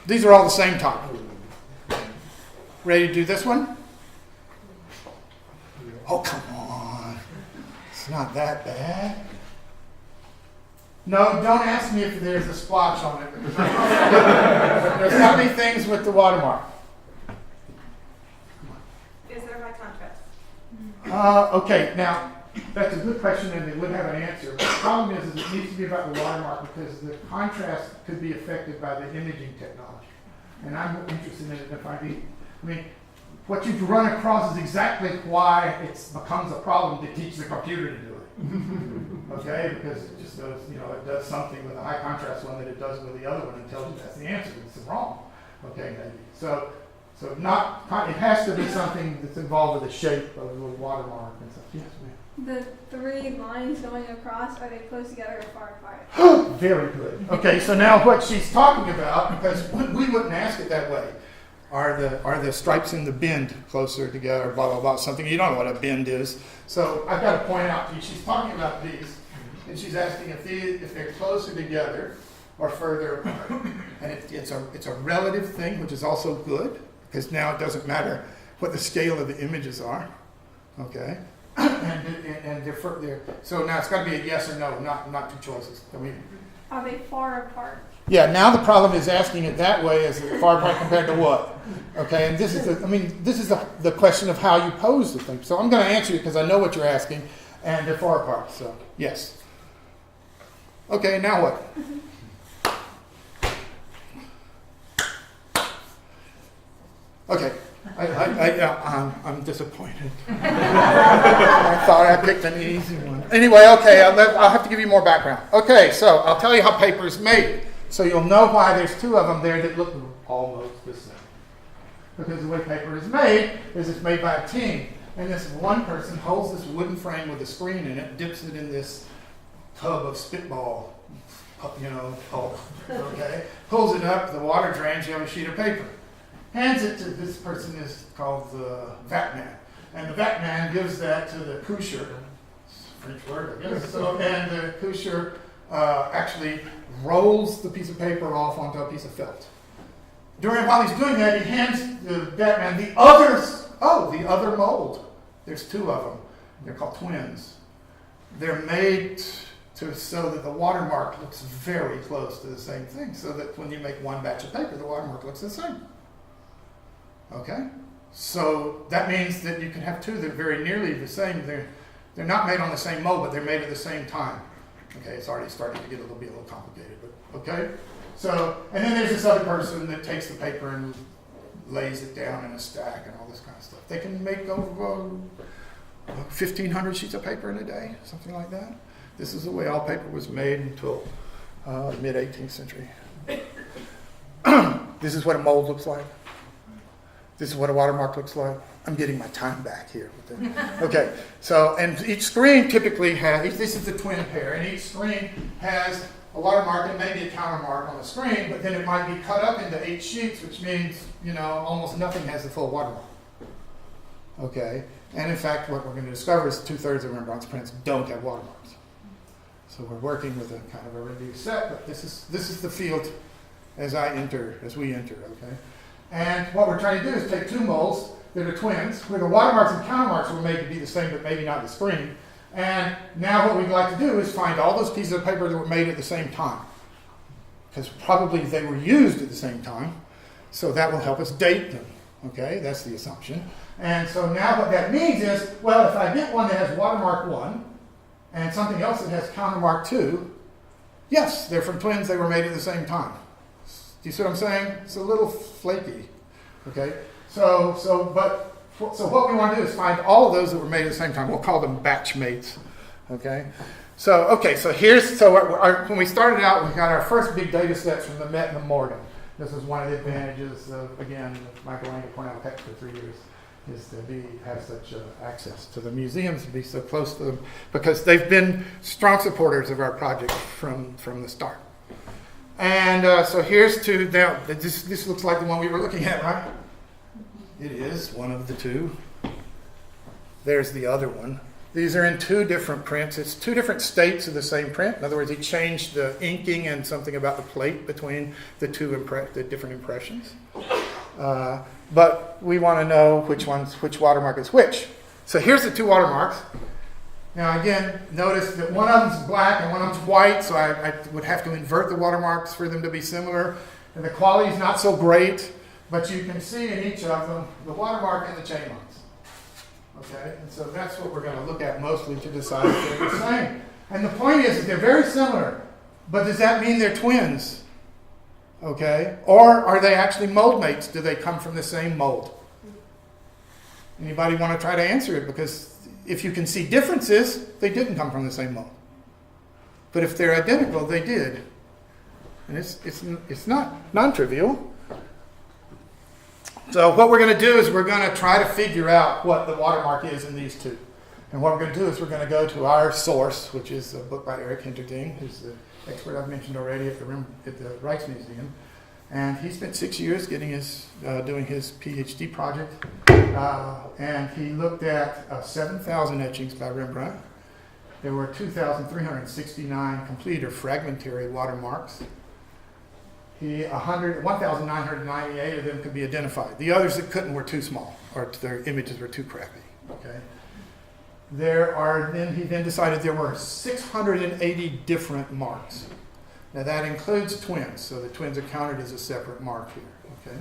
These are all the same type. Ready to do this one? Oh, come on. It's not that bad. No, don't ask me if there's a splotch on it. There's got to be things with the watermark. Is there by contrast? Okay, now, that's a good question, and they would have an answer. But the problem is it needs to be about the watermark because the contrast could be affected by the imaging technology. And I'm interested in it if I mean, what you've run across is exactly why it becomes a problem to teach the computer to do it. Okay, because it just does, it does something with a high contrast one that it does with the other one and tells you that's the answer. It's wrong. Okay, maybe. So it has to be something that's involved with the shape of the watermark and stuff. Yes, ma'am. The three lines going across, are they close together or far apart? Very good. Okay, so now what she's talking about, because we wouldn't ask it that way, are the stripes in the bend closer together, blah, blah, blah, something. You don't know what a bend is. So I've got to point out to you, she's talking about these, and she's asking if they're closer together or further apart. And it's a relative thing, which is also good, because now it doesn't matter what the scale of the images are. Okay? and they're so now it's got to be a yes or no, not two choices. I mean, Are they far apart? yeah. Now the problem is asking it that way, is it far apart compared to what? Okay, and this is the question of how you pose the thing. So I'm going to answer you because I know what you're asking, and they're far apart. So yes. Okay, now what? Okay. I'm disappointed. I thought I picked an easy one. Anyway, okay, I'll have to give you more background. Okay, so I'll tell you how paper is made. So you'll know why there's two of them there that look almost the same. Because the way paper is made is it's made by a team. And this one person holds this wooden frame with a screen in it, dips it in this tub of spitball, pulp, okay? Pulls it up, the water drains, you have a sheet of paper. Hands it to this person is called the vat man. And the vat man gives that to the coucher, French word, I guess. So, and the coucher actually rolls the piece of paper off onto a piece of felt. While he's doing that, he hands the vat man the other mold. There's two of them. They're called twins. They're made so that the watermark looks very close to the same thing, so that when you make one batch of paper, the watermark looks the same. Okay? So that means that you can have two that are very nearly the same. They're not made on the same mold, but they're made at the same time. Okay, it's already starting to get a little complicated, but okay? So, and then there's this other person that takes the paper and lays it down in a stack and all this kind of stuff. They can make over 1,500 sheets of paper in a day, something like that. This is the way all paper was made until mid-18th century. This is what a mold looks like. This is what a watermark looks like. I'm getting my time back here. Okay, so, and each screen typically has, this is the twin pair, and each screen has a watermark and maybe a countermark on the screen, but then it might be cut up into 8 sheets, which means, almost nothing has the full watermark. Okay, and in fact, what we're going to discover is 2/3 of Rembrandt's prints don't have watermarks. So we're working with a kind of a reduced set, but this is the field as we enter, okay? And what we're trying to do is take two molds that are twins, where the watermarks and countermarks were made to be the same, but maybe not the screen. And now what we'd like to do is find all those pieces of paper that were made at the same time. Because probably they were used at the same time, so that will help us date them. Okay, that's the assumption. And so now what that means is, well, if I get one that has watermark 1 and something else that has countermark 2, yes, they're from twins, they were made at the same time. Do you see what I'm saying? It's a little flaky. Okay? So what we want to do is find all of those that were made at the same time. We'll call them batch mates. Okay? So when we started out, we got our first big data sets from the Met and the Morgan. This is one of the advantages of, again, Michelangelo Cornell Tech for 3 years, is to have such access to the museums and be so close to them, because they've been strong supporters of our project from the start. And so here's two. Now, this looks like the one we were looking at, right? It is one of the two. There's the other one. These are in 2 different prints. It's 2 different states of the same print. In other words, he changed the inking and something about the plate between the the different impressions. But we want to know which watermark is which. So here's the 2 watermarks. Now again, notice that one of them's black and one of them's white, so I would have to invert the watermarks for them to be similar. And the quality is not so great, but you can see in each of them the watermark and the chain lines. Okay, and so that's what we're going to look at mostly to decide if they're the same. And the point is that they're very similar, but does that mean they're twins? Okay, or are they actually mold mates? Do they come from the same mold? Anybody want to try to answer it? Because if you can see differences, they didn't come from the same mold. But if they're identical, they did. And it's not non-trivial. So what we're going to do is we're going to try to figure out what the watermark is in these 2. And what we're going to do is we're going to go to our source, which is a book by Eric Hinterding, who's the expert I've mentioned already at the Rijksmuseum. And he spent 6 years getting doing his PhD project. And he looked at 7,000 etchings by Rembrandt. There were 2,369 complete or fragmentary watermarks. 1,998 of them could be identified. The others that couldn't were too small, or their images were too crappy. Okay. He then decided there were 680 different marks. Now that includes twins, so the twins are counted as a separate mark here. Okay.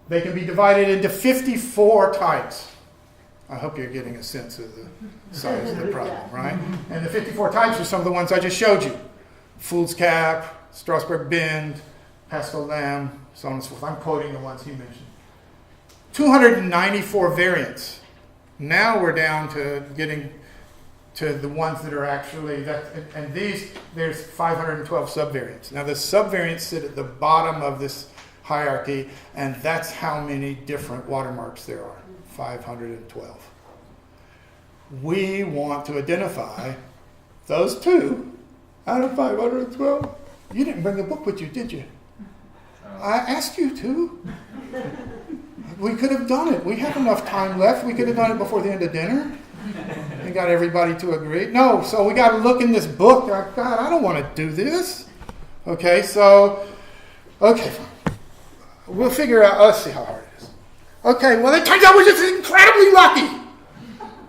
They can be divided into 54 types. I hope you're getting a sense of the size of the problem, right? And the 54 types are some of the ones I just showed you. Fool's Cap, Strasbourg Bend, Pascal Lamb, so on and so forth. I'm quoting the ones he mentioned. 294 variants. Now we're down to getting to the ones that are actually, and these, there's 512 subvariants. Now the subvariants sit at the bottom of this hierarchy, and that's how many different watermarks there are, 512. We want to identify those two out of 512. You didn't bring a book with you, did you? I asked you to. We could have done it. We have enough time left. We could have done it before the end of dinner and got everybody to agree. No, so we got to look in this book. God, I don't want to do this. Okay, so, okay, fine. We'll figure out, let's see how hard it is. Okay, well, it turns out we're just incredibly lucky.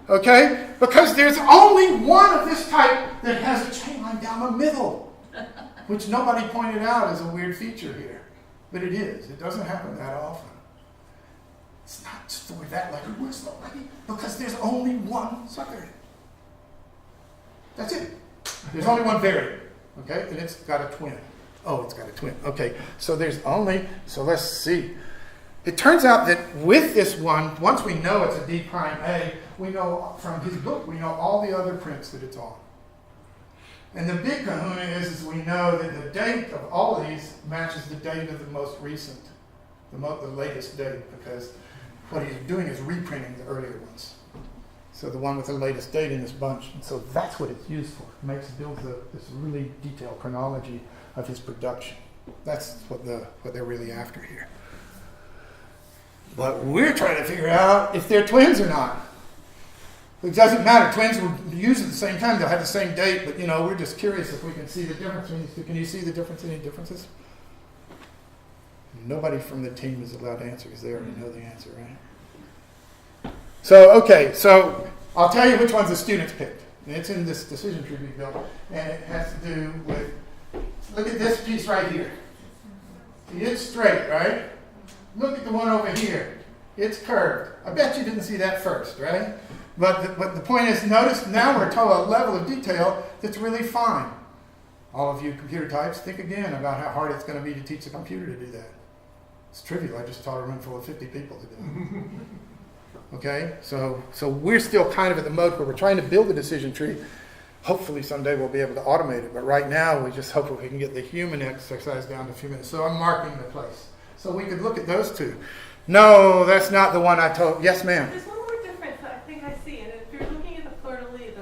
Okay, because there's only one of this type that has a chain line down the middle, which nobody pointed out as a weird feature here. But it is. It doesn't happen that often. It's not just the way that lucky. We're so lucky because there's only one subvariant. That's it. There's only one variant. Okay? And it's got a twin. Oh, it's got a twin. Okay. So let's see. It turns out that with this one, once we know it's a D prime A, we know from his book, we know all the other prints that it's on. And the big kahuna is we know that the date of all of these matches the date of the most recent, the latest date, because what he's doing is reprinting the earlier ones. So the one with the latest date in this bunch. And so that's what it's used for. It builds this really detailed chronology of his production. That's what they're really after here. But we're trying to figure out if they're twins or not. It doesn't matter. Twins were used at the same time. They'll have the same date, but we're just curious if we can see the difference. Can you see the difference? Any differences? Nobody from the team is allowed to answer because they already know the answer, right? So I'll tell you which ones the students picked. And it's in this decision tree we built, and it has to do with, look at this piece right here. See, it's straight, right? Look at the one over here. It's curved. I bet you didn't see that first, right? But the point is, notice now we're told a level of detail that's really fine. All of you computer types, think again about how hard it's going to be to teach a computer to do that. It's trivial. I just taught a room full of 50 people to do it. Okay? So we're still kind of at the mode where we're trying to build a decision tree. Hopefully someday we'll be able to automate it. But right now we just hope we can get the human exercise down to a few minutes. So I'm marking the place. So we could look at those two. No, that's not the one I told. Yes, ma'am. There's one more difference that I think I see. And if you're looking at the fleur-de-lis,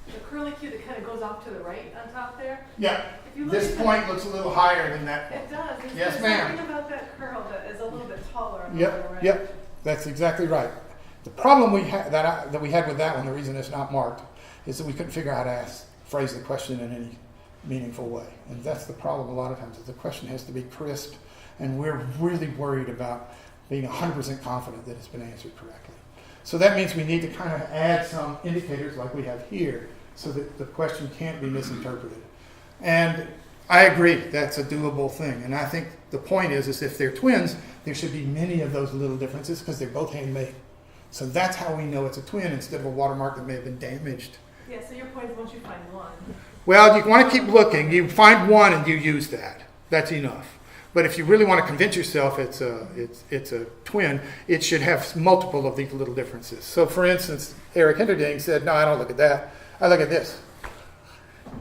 the curlicue that kind of goes off to the right on top there. Yeah. If you look This at point looks a little higher than that one. It does. Yes, There's ma'am. something about that curl that is a little bit taller on the right. Yep. That's exactly right. The problem we had that we had with that one, the reason it's not marked, is that we couldn't figure out how to phrase the question in any meaningful way. And that's the problem a lot of times, is the question has to be crisp, and we're really worried about being 100% confident that it's been answered correctly. So that means we need to kind of add some indicators like we have here so that the question can't be misinterpreted. And I agree, that's a doable thing. And I think the point is if they're twins, there should be many of those little differences because they're both handmade. So that's how we know it's a twin instead of a watermark that may have been damaged. Yeah, so your point is once you find one. Well, you want to keep looking. You find one and you use that. That's enough. But if you really want to convince yourself it's a twin, it should have multiple of these little differences. So for instance, Eric Hinterding said, no, I don't look at that. I look at this.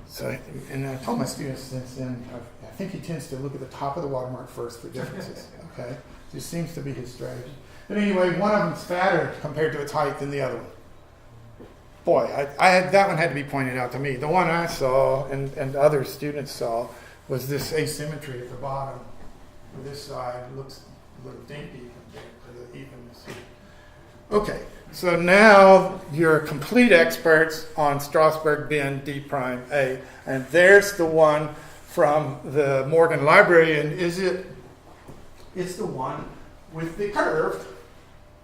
So, and I told my students since then, I think he tends to look at the top of the watermark first for differences. Okay? This seems to be his strategy. But anyway, one of them's fatter compared to its height than the other one. boy, that one had to be pointed out to me. The one I saw and other students saw was this asymmetry at the bottom. This side looks a little dinky compared to the evenness here. Okay, so now you're complete experts on Strasbourg bin D prime A. And there's the one from the Morgan Library. And it's the one with the curved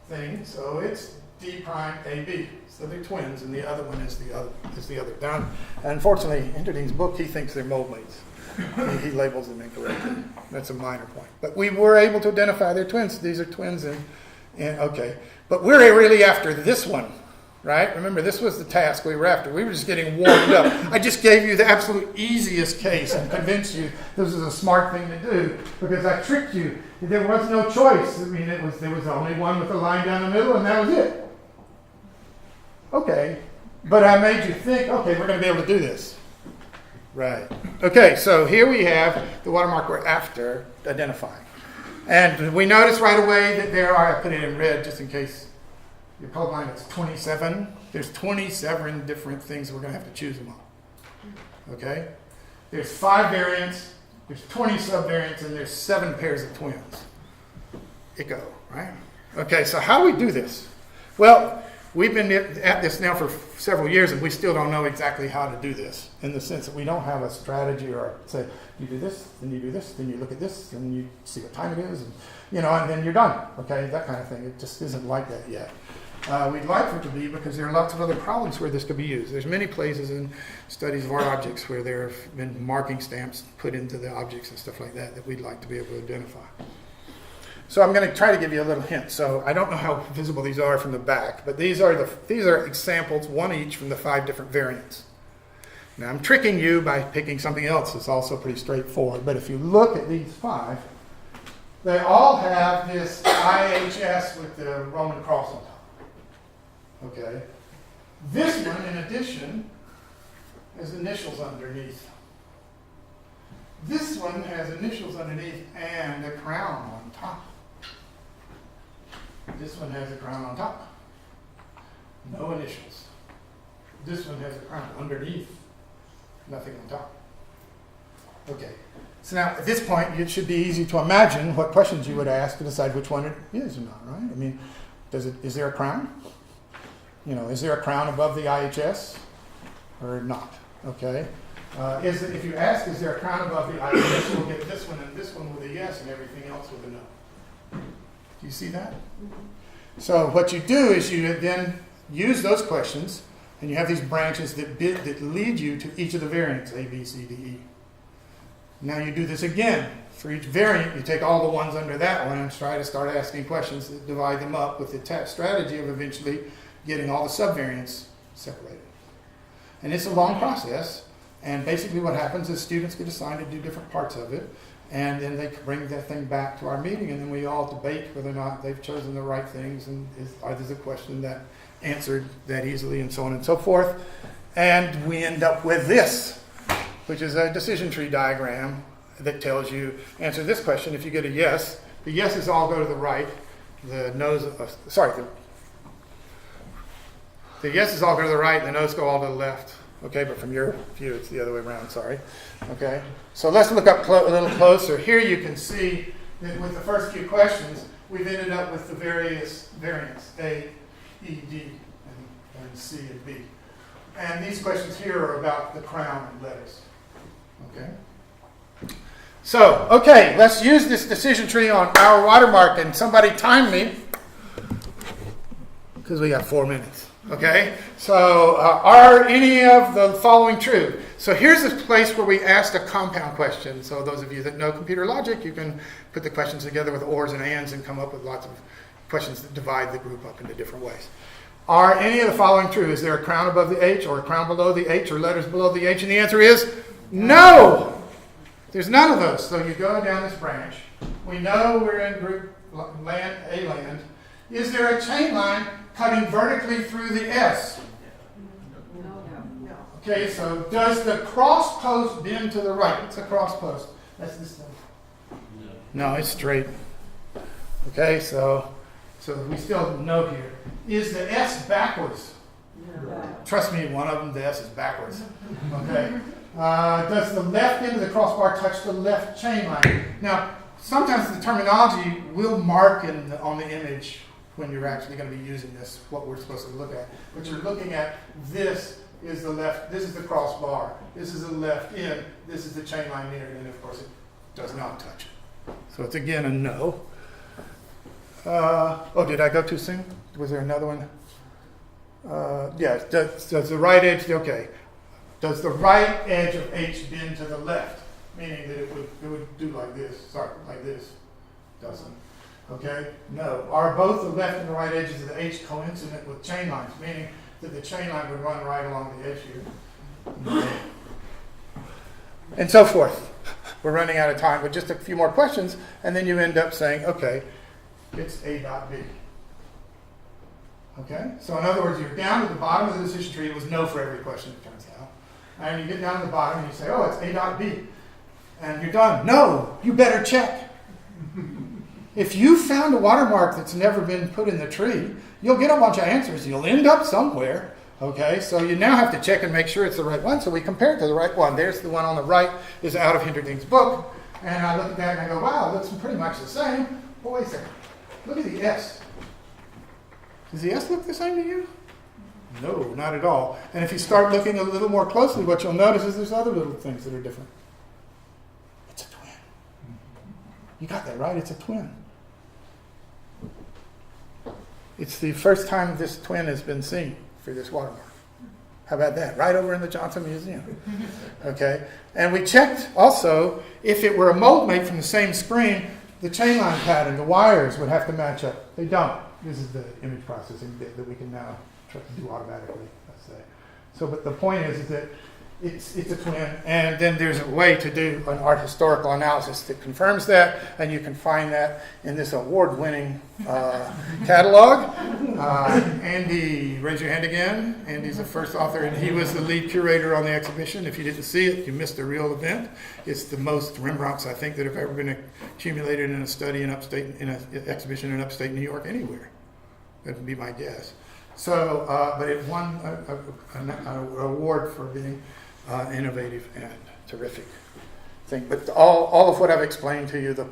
thing. So it's D prime AB. So they're twins, and the other one is the other. Down. Unfortunately, Interdine's book, he thinks they're molemates. He labels them incorrectly. That's a minor point. But we were able to identify they're twins. These are twins, and okay. But we're really after this one, right? Remember, this was the task we were after. We were just getting warmed up. I just gave you the absolute easiest case and convinced you this was a smart thing to do because I tricked you. There was no choice. I mean, there was only one with a line down the middle, and that was it. Okay, but I made you think, okay, we're going to be able to do this. Right. Okay, so here we have the watermark we're after identifying. And we notice right away that there are, I put it in red just in case you're colorblind, it's 27. There's 27 different things we're going to have to choose among. Okay? There's 5 variants, there's 20 subvariants, and there's 7 pairs of twins. Go, right? Okay, so how do we do this? Well, we've been at this now for several years, and we still don't know exactly how to do this, in the sense that we don't have a strategy or say, you do this, then you do this, then you look at this, and you see what time it is, and and then you're done. Okay, that kind of thing. It just isn't like that yet. We'd like for it to be because there are lots of other problems where this could be used. There's many places in studies of art objects where there have been marking stamps put into the objects and stuff like that we'd like to be able to identify. So I'm going to try to give you a little hint. So I don't know how visible these are from the back, but these are examples, one each from the 5 different variants. Now I'm tricking you by picking something else that's also pretty straightforward. But if you look at these 5, they all have this IHS with the Roman cross on top. Okay. This one, in addition, has initials underneath. This one has initials underneath and a crown on top. This one has a crown on top. No initials. This one has a crown underneath. Nothing on top. Okay. So now, at this point, it should be easy to imagine what questions you would ask to decide which one it is or not, right? I mean, is there a crown? Is there a crown above the IHS or not? Okay. If you ask, is there a crown above the IHS, you'll get this one and this one with a yes and everything else with a no. Do you see that? So what you do is you then use those questions, and you have these branches that lead you to each of the variants, A, B, C, D, E. Now you do this again. For each variant, you take all the ones under that one and try to start asking questions that divide them up with the strategy of eventually getting all the subvariants separated. And it's a long process, and basically what happens is students get assigned to do different parts of it, and then they bring that thing back to our meeting, and then we all debate whether or not they've chosen the right things, and are there a question that answered that easily, and so on and so forth. And we end up with this, which is a decision tree diagram that tells you, answer this question. If you get a yes, the yeses all go to the right, the yeses all go to the right, and the no's go all to the left. Okay, but from your view, it's the other way around, sorry. Okay, so let's look up a little closer. Here you can see that with the first few questions, we've ended up with the various variants, A, E, D, and C, and B. And these questions here are about the crown and letters. Okay? So, okay, let's use this decision tree on our watermark, and somebody time me, because we got 4 minutes. Okay, so are any of the following true? So here's a place where we asked a compound question. So those of you that know computer logic, you can put the questions together with ors and ands and come up with lots of questions that divide the group up into different ways. Are any of the following true? Is there a crown above the H, or a crown below the H, or letters below the H? And the answer is no! There's none of those. So you go down this branch. We know we're in group land, A land. Is there a chain line cutting vertically through the S? No. Okay, so does the cross post bend to the right? It's a cross post. That's this thing. No, it's straight. Okay, so we still know here. Is the S backwards? Trust me, one of them, the S is backwards. Okay. Does the left end of the crossbar touch the left chain line? Now, sometimes the terminology will mark on the image when you're actually going to be using this, what we're supposed to look at. But you're looking at this is the left, this is the crossbar, this is the left end, this is the chain line near, and of course it does not touch it. So it's again a no. Oh, did I go too soon? Was there another one? Yeah, does the right edge, okay. Does the right edge of H bend to the left? Meaning that it would do like this, sorry, like this. Doesn't. Okay? No. Are both the left and the right edges of the H coincident with chain lines? Meaning that the chain line would run right along the edge here. No. And so forth. We're running out of time, but just a few more questions, and then you end up saying, okay, it's A dot B. Okay? So in other words, you're down to the bottom of the decision tree. It was no for every question, it turns out. And you get down to the bottom and you say, oh, it's A dot B. And you're done. No, you better check. If you found a watermark that's never been put in the tree, you'll get a bunch of answers. You'll end up somewhere. Okay, so you now have to check and make sure it's the right one. So we compare it to the right one. There's the one on the right is out of Hinderding's book. And I look at that and I go, wow, it looks pretty much the same. But wait a second. Look at the S. Does the S look the same to you? No, not at all. And if you start looking a little more closely, what you'll notice is there's other little things that are different. It's a twin. You got that right, it's a twin. It's the first time this twin has been seen for this watermark. How about that? Right over in the Johnson Museum. Okay. And we checked also if it were a mold made from the same screen, the chain line pattern, the wires would have to match up. They don't. This is the image processing bit that we can now try to do automatically, let's say. So, but the point is that it's a twin, and then there's a way to do an art historical analysis that confirms that, and you can find that in this award-winning catalog. Andy, raise your hand again. Andy's the first author, and he was the lead curator on the exhibition. If you didn't see it, you missed a real event. It's the most Rembrandts, I think, that have ever been accumulated in a study in an exhibition in upstate New York anywhere. That would be my guess. So, but it won an award for being innovative and terrific thing. But all of what I've explained to you, the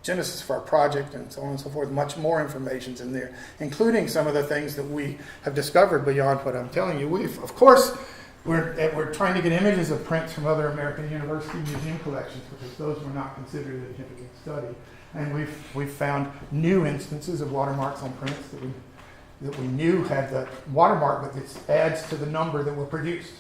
genesis for our project and so on and so forth, much more information's in there, including some of the things that we have discovered beyond what I'm telling you. Of course, we're trying to get images of prints from other American university museum collections because those were not considered a significant study. And we've found new instances of watermarks on prints that we knew had the watermark, but it adds to the number that were produced.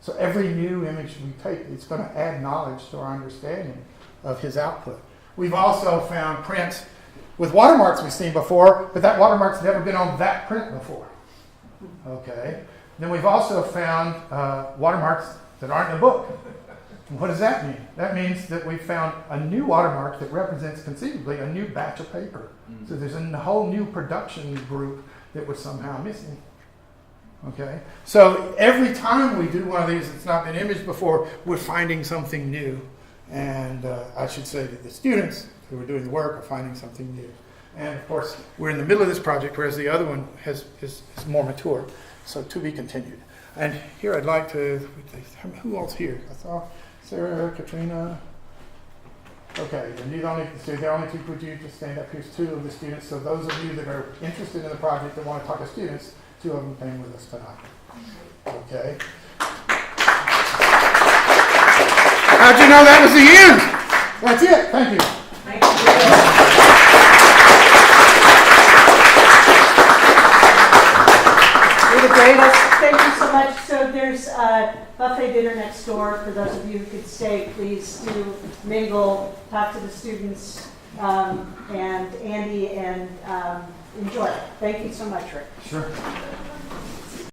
So every new image we take, it's going to add knowledge to our understanding of his output. We've also found prints with watermarks we've seen before, but that watermark's never been on that print before. Okay. Then we've also found watermarks that aren't in the book. And what does that mean? That means that we've found a new watermark that represents conceivably a new batch of paper. So there's a whole new production group that was somehow missing. Okay? So every time we do one of these that's not been imaged before, we're finding something new. And I should say that the students who are doing the work are finding something new. And of course, we're in the middle of this project, whereas the other one is more mature. So to be continued. And here I'd like to, who else here? I saw Sarah, Katrina. Okay, and the only two, would you just stand up? Here's two of the students. So those of you that are interested in the project that want to talk to students, two of them came with us tonight. Okay. How'd you know that was the end? That's it. Thank you. Thank you. You're the greatest. Thank you so much. So there's a buffet dinner next door. For those of you who could stay, please do mingle, talk to the students, and Andy, and enjoy. Thank you so much, Rick. Sure.